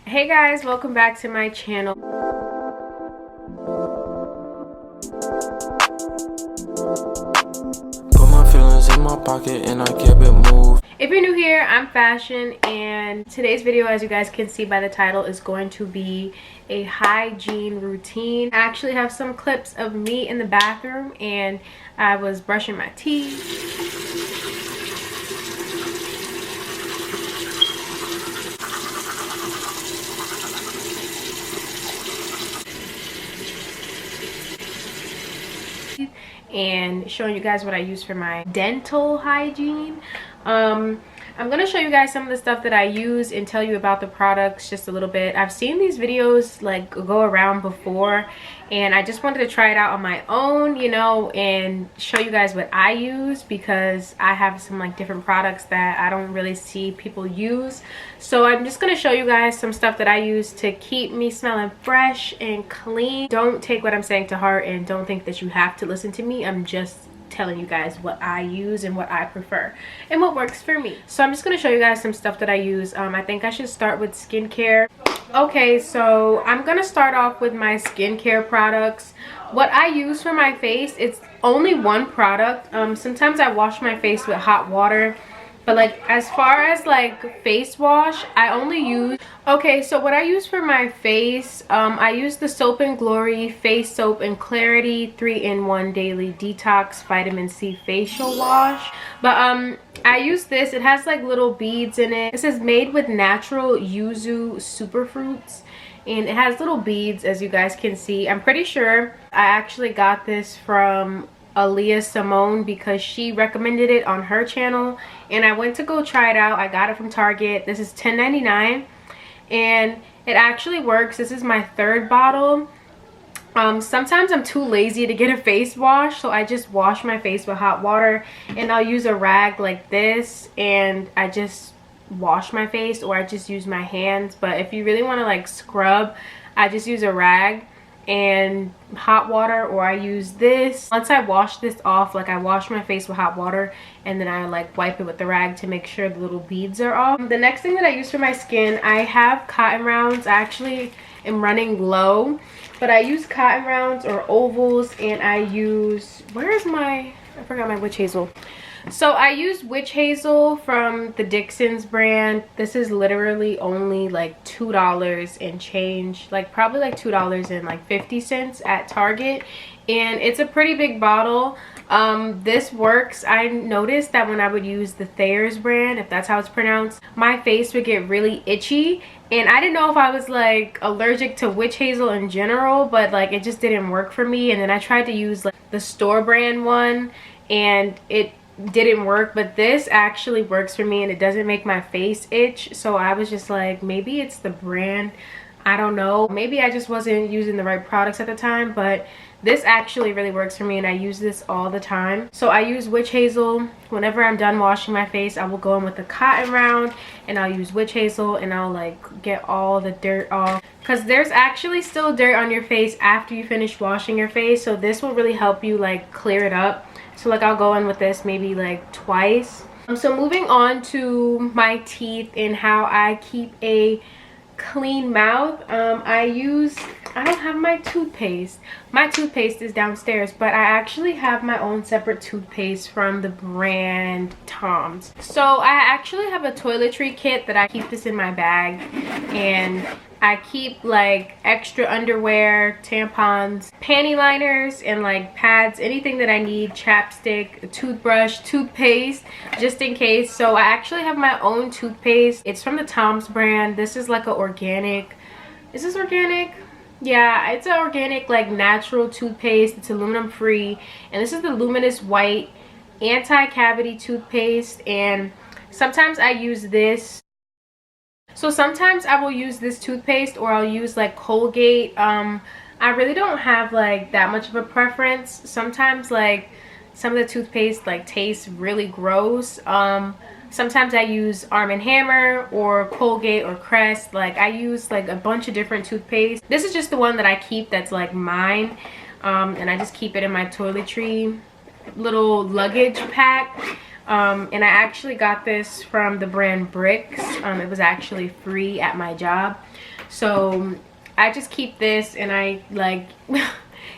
Hey guys, welcome back to my channel. Put my feelings in my pocket and I kept it moved. If you're new here, I'm Fashion, and today's video, as you guys can see by the title, is going to be a hygiene routine. I actually have some clips of me in the bathroom and I was brushing my teeth. And showing you guys what I use for my dental hygiene. I'm gonna show you guys some of the stuff that I use and tell you about the products just a little bit. I've seen these videos like go around before, and I just wanted to try it out on my own, you know, and show you guys what I use, because I have some like different products that I don't really see people use. So I'm just gonna show you guys some stuff that I use to keep me smelling fresh and clean. Don't take what I'm saying to heart and don't think that you have to listen to me. I'm just telling you guys what I use and what I prefer and what works for me. So I'm just going to show you guys some stuff that I use. I think I should start with skincare. Okay, so I'm going to start off with my skincare products. What I use for my face, it's only one product. Sometimes I wash my face with hot water, but like as far as like face wash, I only use, okay, so what I use for my face, I use the Soap and Glory Face Soap and Clarity 3-in-1 Daily Detox Vitamin C Facial Wash. But I use this. It has like little beads in it. It says made with natural yuzu superfruits, and it has little beads, as you guys can see. I'm pretty sure I actually got this from Aaliyah Simone because she recommended it on her channel, and I went to go try it out. I got it from Target. This is $10.99 and it actually works. This is my third bottle. Sometimes I'm too lazy to get a face wash, so I just wash my face with hot water, and I'll use a rag like this and I just wash my face, or I just use my hands. But if you really want to like scrub, I just use a rag and hot water, or I use this. Once I wash this off, like I wash my face with hot water and then I like wipe it with the rag to make sure the little beads are off. The next thing that I use for my skin, I have cotton rounds. I actually am running low, but I use cotton rounds or ovals, and I use, where's my, I forgot my witch hazel. So I use witch hazel from the Dixon's brand. This is literally only like $2 and change, like probably like $2.50 at Target, and it's a pretty big bottle. This works. I noticed that when I would use the Thayer's brand, if that's how it's pronounced, my face would get really itchy, and I didn't know if I was like allergic to witch hazel in general, but like it just didn't work for me. And then I tried to use like the store brand one and it didn't work, but this actually works for me and it doesn't make my face itch. So I was just like, maybe it's the brand, I don't know, maybe I just wasn't using the right products at the time, but this actually really works for me and I use this all the time. So I use witch hazel. Whenever I'm done washing my face, I will go in with the cotton round and I'll use witch hazel and I'll like get all the dirt off, because there's actually still dirt on your face after you finish washing your face. So this will really help you like clear it up. So like I'll go in with this maybe like twice. So moving on to my teeth and how I keep a clean mouth, I don't have my toothpaste. My toothpaste is downstairs, but I actually have my own separate toothpaste from the brand Tom's. So I actually have a toiletry kit that I keep this in my bag, and I keep like extra underwear, tampons, panty liners, and like pads, anything that I need, chapstick, a toothbrush, toothpaste, just in case. So I actually have my own toothpaste. It's from the Tom's brand. This is like an organic, is this organic? Yeah, it's an organic like natural toothpaste. It's aluminum free, and this is the luminous white anti-cavity toothpaste. And sometimes I use this. So sometimes I will use this toothpaste, or I'll use like Colgate. I really don't have like that much of a preference. Sometimes like some of the toothpaste like tastes really gross. Sometimes I use Arm & Hammer or Colgate or Crest. Like I use like a bunch of different toothpaste. This is just the one that I keep that's like mine, and I just keep it in my toiletry little luggage pack. And I actually got this from the brand Bricks. It was actually free at my job. So I just keep this, and I like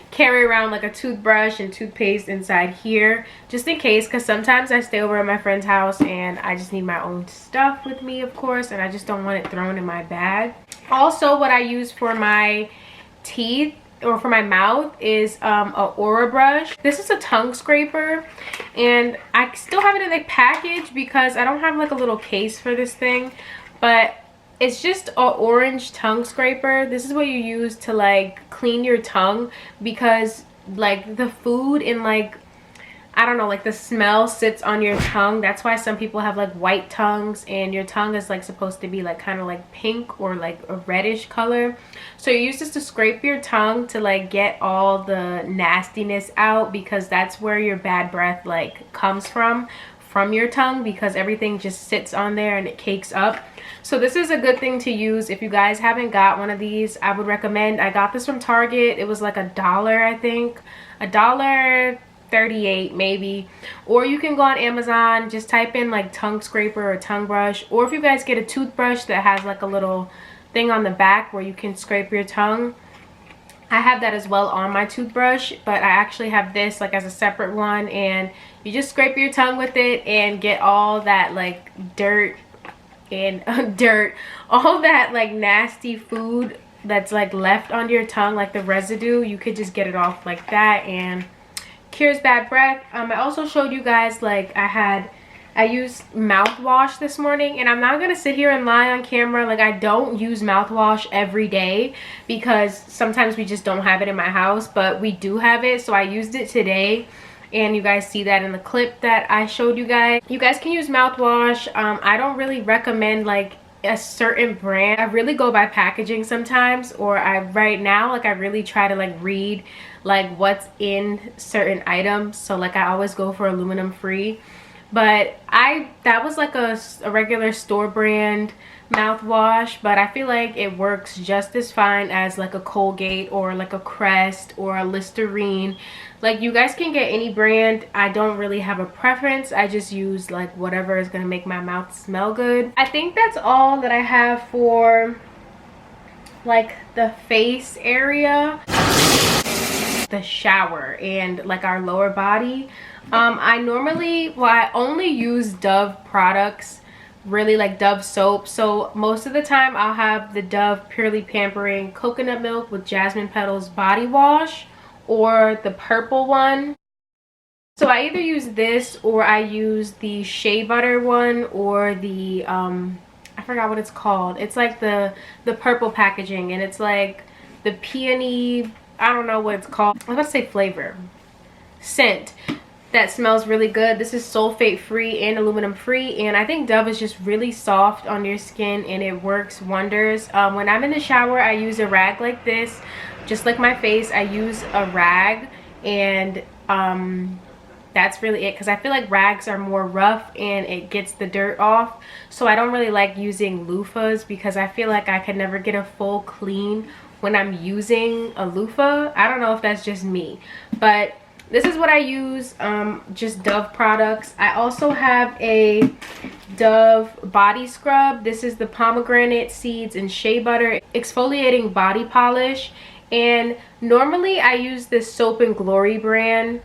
carry around like a toothbrush and toothpaste inside here just in case, because sometimes I stay over at my friend's house and I just need my own stuff with me, of course, and I just don't want it thrown in my bag. Also, what I use for my teeth or for my mouth is a Aura brush. This is a tongue scraper, and I still have it in the package because I don't have like a little case for this thing, but it's just an orange tongue scraper. This is what you use to like clean your tongue, because like the food and like, I don't know, like the smell sits on your tongue. That's why some people have like white tongues, and your tongue is like supposed to be like kind of like pink or like a reddish color. So you use this to scrape your tongue to like get all the nastiness out, because that's where your bad breath like comes from your tongue, because everything just sits on there and it cakes up. So this is a good thing to use. If you guys haven't got one of these, I would recommend. I got this from Target. It was like $1, I think, $1.38 maybe. Or you can go on Amazon, just type in like tongue scraper or tongue brush, or if you guys get a toothbrush that has like a little thing on the back where you can scrape your tongue, I have that as well on my toothbrush, but I actually have this like as a separate one, and you just scrape your tongue with it and get all that like dirt and all that like nasty food that's like left on your tongue, like the residue. You could just get it off like that, and cures bad breath. I also showed you guys like I used mouthwash this morning, and I'm not gonna sit here and lie on camera, like I don't use mouthwash every day because sometimes we just don't have it in my house, but we do have it. So I used it today, and you guys see that in the clip that I showed you guys. You guys can use mouthwash. I don't really recommend like a certain brand. I really go by packaging sometimes, or right now like I really try to like read like what's in certain items. So like I always go for aluminum free. But that was like a regular store brand mouthwash, but I feel like it works just as fine as like a Colgate or like a Crest or a Listerine. Like you guys can get any brand. I don't really have a preference. I just use like whatever is gonna make my mouth smell good. I think that's all that I have for like the face area, the shower, and like our lower body. I only use Dove products, really, like Dove soap. So most of the time I'll have the Dove Purely Pampering Coconut Milk with Jasmine Petals body wash, or the purple one. So I either use this, or I use the shea butter one, or the I forgot what it's called. It's like the purple packaging, and it's like the peony, I don't know what it's called. I was about to say flavor, scent. That smells really good. This is sulfate free and aluminum free, and I think Dove is just really soft on your skin, and it works wonders. When I'm in the shower, I use a rag like this, just like my face. I use a rag, and that's really it, because I feel like rags are more rough and it gets the dirt off. So I don't really like using loofahs, because I feel like I could never get a full clean when I'm using a loofah. I don't know if that's just me, but this is what I use, just Dove products. I also have a Dove body scrub. This is the pomegranate seeds and shea butter exfoliating body polish. And normally I use this Soap and Glory brand.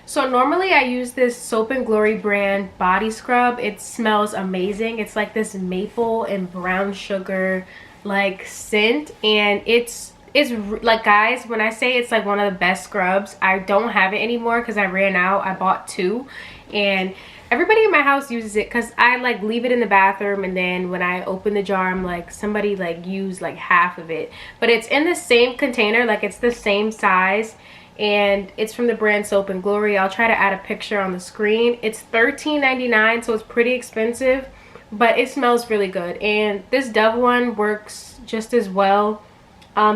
So normally I use this Soap and Glory brand body scrub. It smells amazing. It's like this maple and brown sugar like scent, and it's like, guys, when I say it's like one of the best scrubs, I don't have it anymore because I ran out. I bought 2, and everybody in my house uses it because I like leave it in the bathroom, and then when I open the jar, I'm like, somebody like used like half of it. But it's in the same container, like it's the same size, and it's from the brand Soap and Glory. I'll try to add a picture on the screen. It's $13.99, so it's pretty expensive, but it smells really good. And this Dove one works just as well.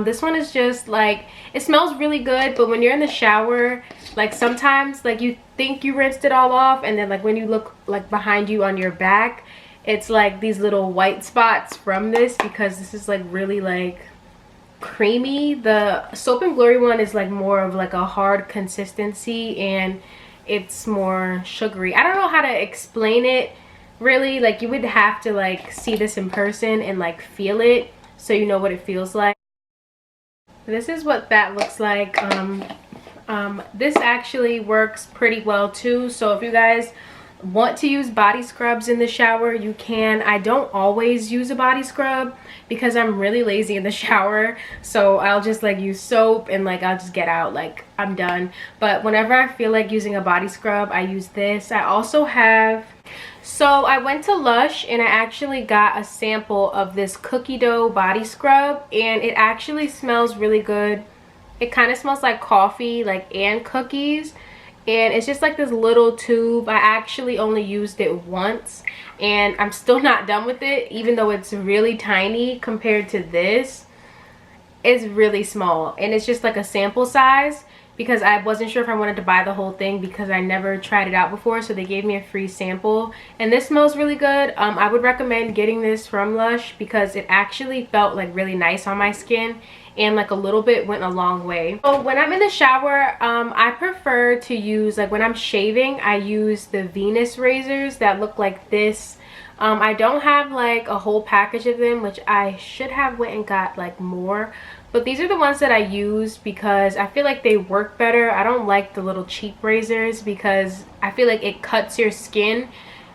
This one is just like, it smells really good, but when you're in the shower, like sometimes like you think you rinsed it all off, and then like when you look like behind you on your back, it's like these little white spots from this, because this is like really like creamy. The Soap and Glory one is like more of like a hard consistency, and it's more sugary. I don't know how to explain it really. Like you would have to like see this in person and like feel it. so you know what it feels like. This is what that looks like. This actually works pretty well too, so if you guys want to use body scrubs in the shower, you can. I don't always use a body scrub because I'm really lazy in the shower, so I'll just like use soap and like I'll just get out, like I'm done. But whenever I feel like using a body scrub, I use this. I also have, so I went to Lush and I actually got a sample of this cookie dough body scrub, and it actually smells really good. It kind of smells like coffee, like, and cookies. And it's just like this little tube. I actually only used it once and I'm still not done with it, even though it's really tiny compared to this. It's really small and it's just like a sample size because I wasn't sure if I wanted to buy the whole thing because I never tried it out before, so they gave me a free sample. And this smells really good. I would recommend getting this from Lush because it actually felt like really nice on my skin, and like a little bit went a long way. So when I'm in the shower, I prefer to use, like when I'm shaving, I use the Venus razors that look like this. I don't have like a whole package of them, which I should have went and got like more, but these are the ones that I use because I feel like they work better. I don't like the little cheap razors because I feel like it cuts your skin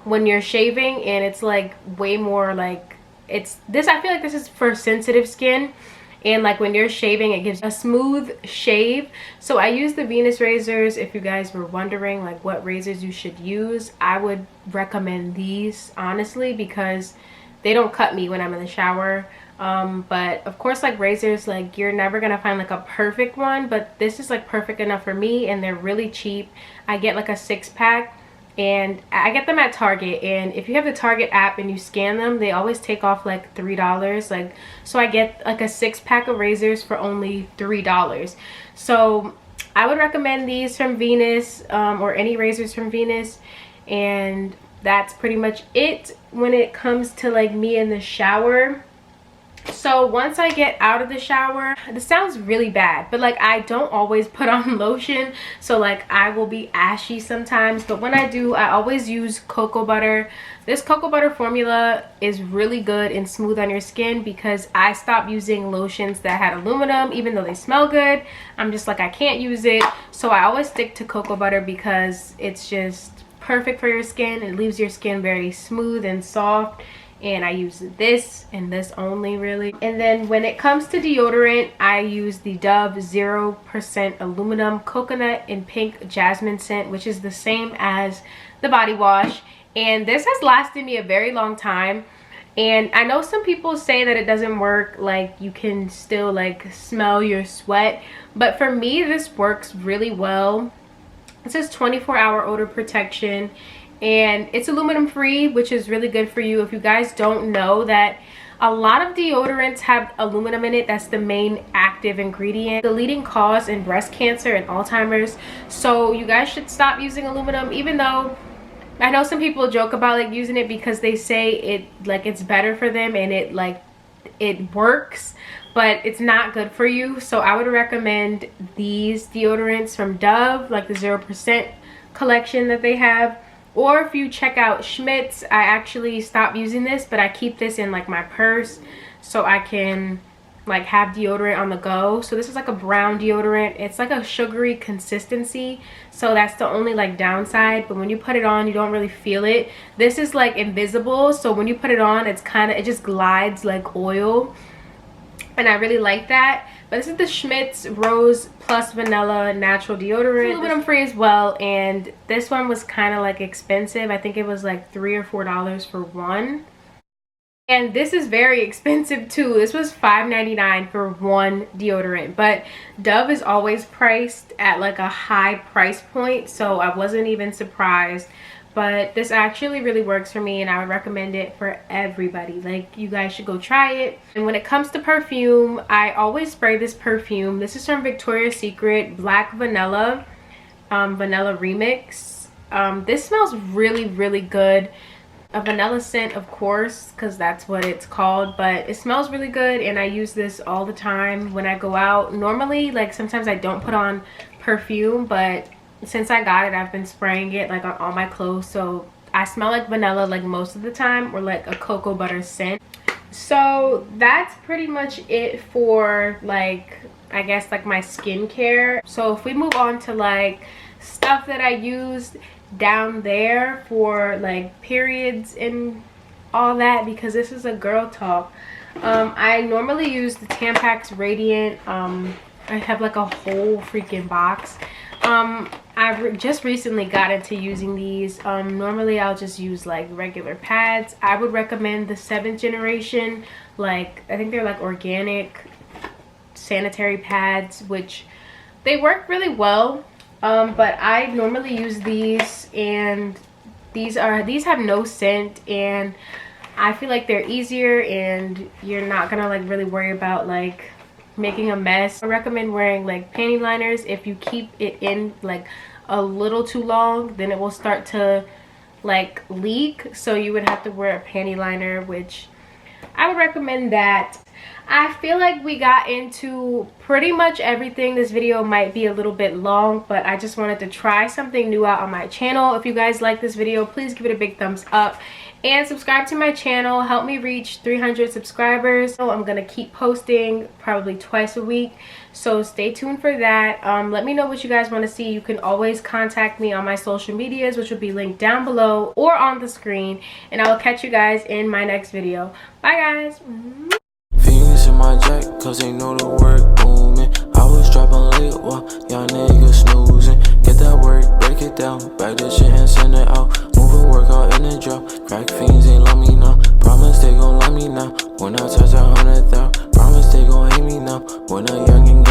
when you're shaving, and it's like way more like, it's this, I feel like this is for sensitive skin. And like when you're shaving, it gives a smooth shave. So I use the Venus razors. If you guys were wondering like what razors you should use, I would recommend these honestly because they don't cut me when I'm in the shower. But of course, like razors, like you're never gonna find like a perfect one, but this is like perfect enough for me, and they're really cheap. I get like a 6-pack. And I get them at Target, and if you have the Target app and you scan them, they always take off like $3. Like, so I get like a 6-pack of razors for only $3. So I would recommend these from Venus, or any razors from Venus. And that's pretty much it when it comes to like me in the shower. So once I get out of the shower, this sounds really bad, but like I don't always put on lotion, so like I will be ashy sometimes, but when I do, I always use cocoa butter. This cocoa butter formula is really good and smooth on your skin because I stopped using lotions that had aluminum, even though they smell good. I'm just like, I can't use it, so I always stick to cocoa butter because it's just perfect for your skin. It leaves your skin very smooth and soft. And I use this and this only, really. And then when it comes to deodorant, I use the Dove 0% aluminum coconut and pink jasmine scent, which is the same as the body wash. And this has lasted me a very long time. And I know some people say that it doesn't work, like you can still like smell your sweat, but for me this works really well. It says 24-hour odor protection, and it's aluminum free, which is really good for you. If you guys don't know, that a lot of deodorants have aluminum in it. That's the main active ingredient, the leading cause in breast cancer and Alzheimer's. So you guys should stop using aluminum, even though I know some people joke about like using it because they say it like it's better for them and it like it works, but it's not good for you. So I would recommend these deodorants from Dove, like the 0% collection that they have. Or if you check out Schmidt's, I actually stopped using this, but I keep this in like my purse so I can like have deodorant on the go. So this is like a brown deodorant. It's like a sugary consistency, so that's the only like downside, but when you put it on you don't really feel it. This is like invisible, so when you put it on, it's kind of, it just glides like oil, and I really like that. But this is the Schmidt's Rose Plus Vanilla Natural Deodorant. It's aluminum free as well, and this one was kind of like expensive. I think it was like $3 or $4 for one. And this is very expensive too. This was $5.99 for one deodorant. But Dove is always priced at like a high price point, so I wasn't even surprised. But this actually really works for me, and I would recommend it for everybody. Like, you guys should go try it. And when it comes to perfume, I always spray this perfume. This is from Victoria's Secret Black Vanilla, Vanilla Remix. This smells really, really good. A vanilla scent, of course, because that's what it's called, but it smells really good, and I use this all the time when I go out. Normally, like, sometimes I don't put on perfume, but since I got it, I've been spraying it like on all my clothes, so I smell like vanilla like most of the time, or like a cocoa butter scent. So that's pretty much it for like, I guess like my skincare. So if we move on to like stuff that I used down there for like periods and all that, because this is a girl talk. I normally use the Tampax Radiant. I have like a whole freaking box. I just recently got into using these. Normally I'll just use like regular pads. I would recommend the 7th generation, like I think they're like organic sanitary pads, which they work really well. But I normally use these, and these have no scent, and I feel like they're easier and you're not gonna like really worry about like making a mess. I recommend wearing like panty liners. If you keep it in like a little too long, then it will start to like leak, so you would have to wear a panty liner, which I would recommend that. I feel like we got into pretty much everything. This video might be a little bit long, but I just wanted to try something new out on my channel. If you guys like this video, please give it a big thumbs up and subscribe to my channel. Help me reach 300 subscribers. So I'm gonna keep posting probably twice a week, so stay tuned for that. Let me know what you guys want to see. You can always contact me on my social medias, which will be linked down below or on the screen, and I will catch you guys in my next video. Bye guys. Fiends in my jack, cause they know the work booming. I was dropping late while y'all niggas snoozing. Get that work, break it down, bag that shit and send it out. Moving work out in the drop. Crack fiends ain't love me now. Promise they gon' love me now. When I touch 100,000, promise they gon' hate me now. When a youngin'